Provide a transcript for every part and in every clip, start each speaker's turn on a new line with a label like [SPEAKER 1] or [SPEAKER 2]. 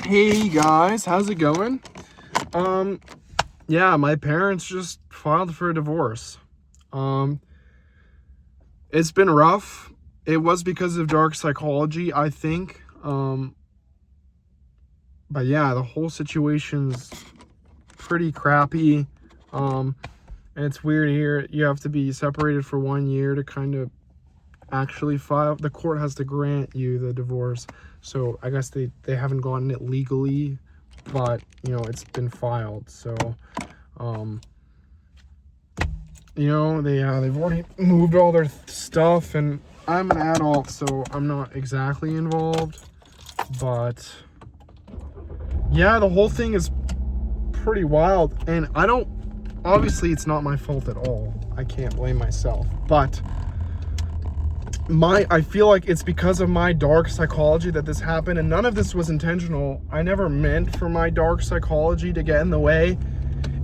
[SPEAKER 1] Hey guys, how's it going? Yeah, my parents just filed for a divorce. Um, it's been rough. It was because of dark psychology, I think. But yeah, the whole situation's pretty crappy. And it's weird here. You have to be separated for 1 year to kind of actually file. The court has to grant you the divorce. So I guess they haven't gotten it legally, but it's been filed. So they've already moved all their stuff, and I'm an adult, so I'm not exactly involved. But yeah, the whole thing is pretty wild, and obviously it's not my fault at all. I can't blame myself, but I feel like it's because of my dark psychology that this happened, and none of this was intentional. I never meant for my dark psychology to get in the way.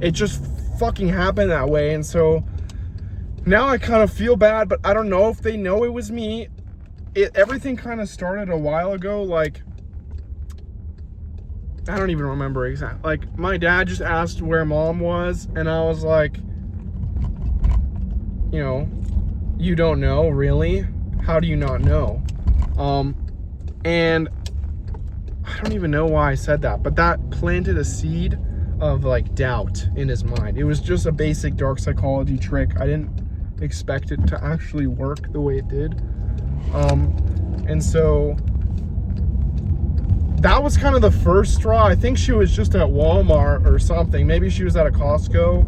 [SPEAKER 1] It just fucking happened that way, and so now I kind of feel bad, but I don't know if they know it was me. Everything kind of started a while ago. Like, I don't even remember exactly. Like, my dad just asked where mom was, and I was like, you don't know, really? How do you not know? And I don't even know why I said that, but that planted a seed of like doubt in his mind. It was just a basic dark psychology trick. I didn't expect it to actually work the way it did. And so that was kind of the first straw. I think she was just at Walmart or something. Maybe she was at a Costco.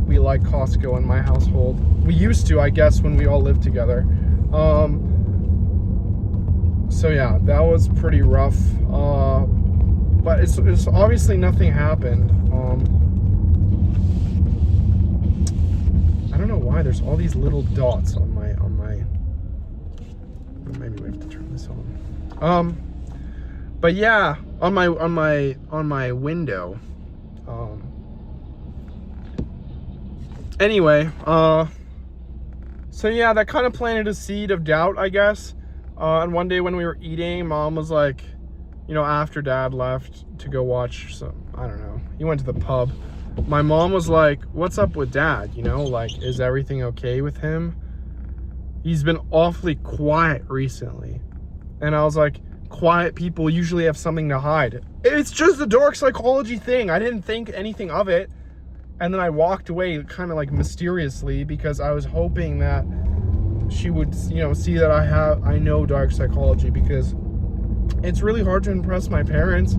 [SPEAKER 1] We like Costco in my household. We used to, I guess, when we all lived together. So yeah, that was pretty rough. But it's obviously nothing happened. I don't know why there's all these little dots on my. Maybe we have to turn this on. But yeah, on my window. Anyway, so yeah, that kind of planted a seed of doubt, I guess. And one day when we were eating, mom was like, after dad left to go watch I don't know, he went to the pub. My mom was like, what's up with dad? Like, is everything okay with him? He's been awfully quiet recently. And I was like, quiet people usually have something to hide. It's just a dark psychology thing. I didn't think anything of it. And then I walked away kind of like mysteriously, because I was hoping that she would, see that I know dark psychology, because it's really hard to impress my parents.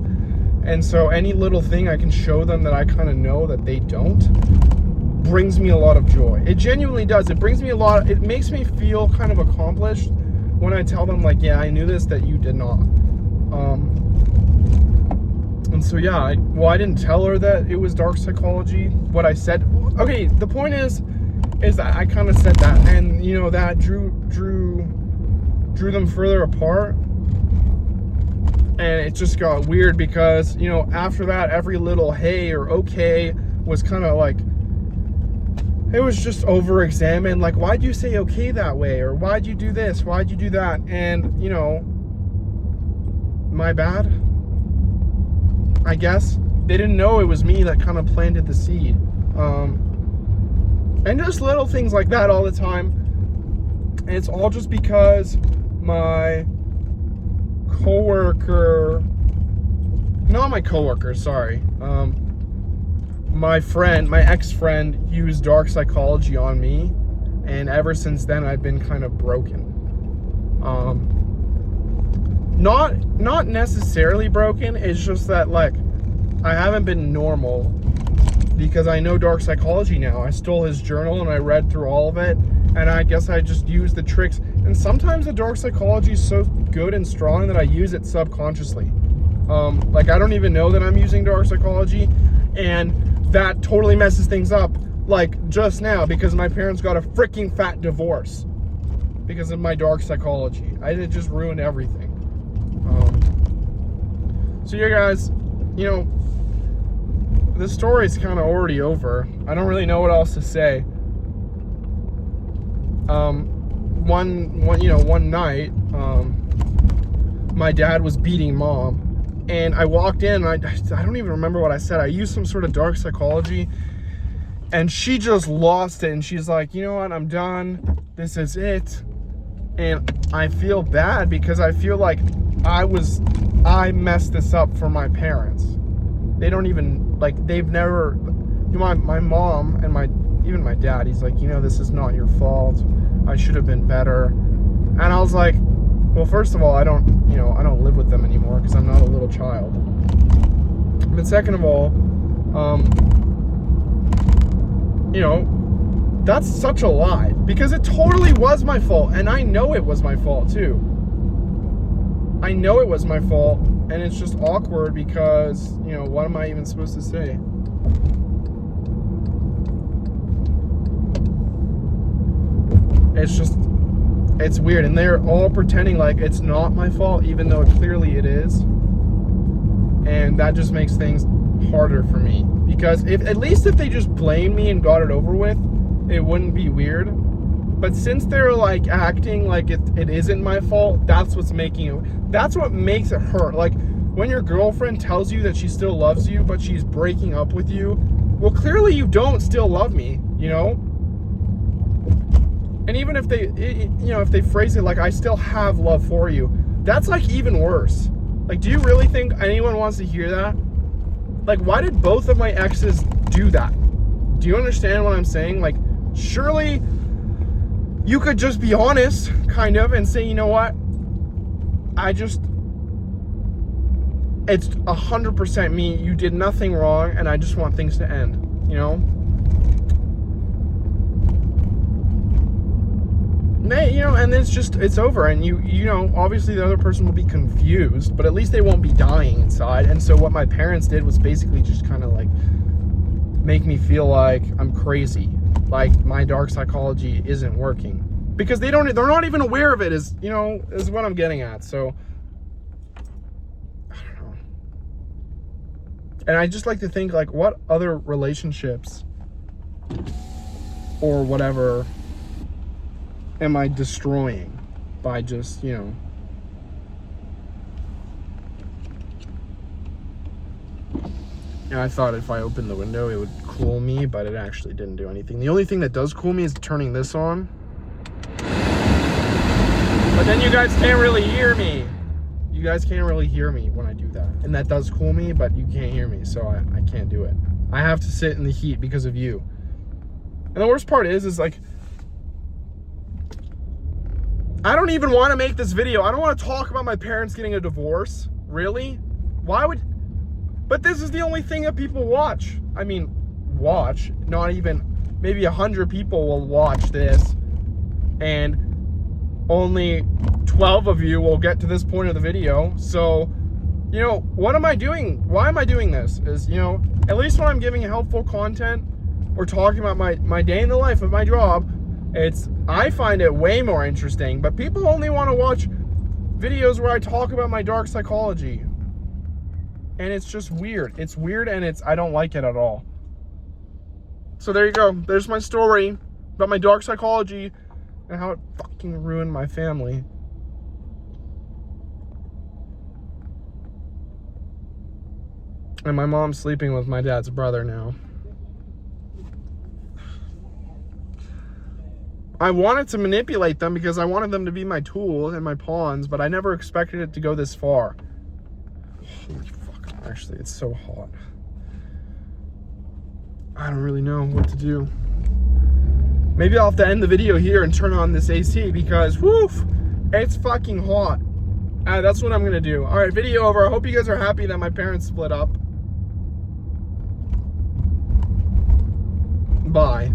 [SPEAKER 1] And so any little thing I can show them that I kind of know that they don't brings me a lot of joy. It genuinely does. It brings me it makes me feel kind of accomplished when I tell them, like, yeah, I knew this that you did not. And so yeah, I didn't tell her that it was dark psychology. What I said, okay, the point is that I kind of said that, and that drew them further apart. And it just got weird because, after that, every little hey or okay was kind of like, it was just over-examined. Like, why'd you say okay that way? Or why'd you do this? Why'd you do that? And, my bad, I guess. They didn't know it was me that kind of planted the seed. And just little things like that all the time. And it's all just because my coworker, not my coworker, sorry. My ex-friend used dark psychology on me, and ever since then I've been kind of broken. Not necessarily broken, it's just that, like, I haven't been normal because I know dark psychology now. I stole his journal and I read through all of it, and I guess I just used the tricks. And sometimes the dark psychology is so good and strong that I use it subconsciously. Like, I don't even know that I'm using dark psychology, and that totally messes things up. Like, just now, because my parents got a freaking fat divorce because of my dark psychology. It just ruined everything. So yeah, guys, the story's kind of already over. I don't really know what else to say. One night, my dad was beating mom, And I walked in, and I don't even remember what I said. I used some sort of dark psychology, and she just lost it. And she's like, you know what? I'm done. This is it. And I feel bad because I feel like I messed this up for my parents. They don't even, like, they've never, you know, my mom and even my dad, he's like, you know, this is not your fault. I should have been better. And I was like, well, first of all, I don't live with them anymore because I'm not a little child. But second of all, you know, that's such a lie because it totally was my fault. And I know it was my fault too. I know it was my fault, and it's just awkward because, you know, what am I even supposed to say? It's weird, and they're all pretending like it's not my fault, even though clearly it is. And that just makes things harder for me, because at least if they just blamed me and got it over with, it wouldn't be weird. But since they're like acting like it isn't my fault, that's what makes it hurt. Like when your girlfriend tells you that she still loves you, but she's breaking up with you, well, clearly you don't still love me, you know? And even if they phrase it like, I still have love for you, that's like even worse. Like, do you really think anyone wants to hear that? Like, why did both of my exes do that? Do you understand what I'm saying? Like, surely you could just be honest, kind of, and say, you know what? It's 100% me. You did nothing wrong, and I just want things to end, you know? And it's over, and you know, obviously the other person will be confused, but at least they won't be dying inside. And so what my parents did was basically just kind of like make me feel like I'm crazy, like my dark psychology isn't working, because they're not even aware of it, is what I'm getting at. So I don't know. And I just like to think, like, what other relationships or whatever am I destroying by just, you know, I thought if I opened the window it would cool me, but it actually didn't do anything. The only thing that does cool me is turning this on. But then you guys can't really hear me. You guys can't really hear me when I do that. And that does cool me, but you can't hear me, so I can't do it. I have to sit in the heat because of you. And the worst part is like, I don't even want to make this video. I don't want to talk about my parents getting a divorce. Really? Why would... But this is the only thing that people watch. I mean, watch. Not even... Maybe 100 people will watch this. And only 12 of you will get to this point of the video. So, you know, what am I doing? Why am I doing this? Is, you know, at least when I'm giving helpful content or talking about my day in the life of my job, I find it way more interesting. But people only want to watch videos where I talk about my dark psychology. And it's just weird. It's weird, and I don't like it at all. So there you go. There's my story about my dark psychology and how it fucking ruined my family. And my mom's sleeping with my dad's brother now. I wanted to manipulate them because I wanted them to be my tools and my pawns, but I never expected it to go this far. Holy fuck, actually, it's so hot. I don't really know what to do. Maybe I'll have to end the video here and turn on this AC because, woof, it's fucking hot. That's what I'm gonna do. All right, video over. I hope you guys are happy that my parents split up. Bye.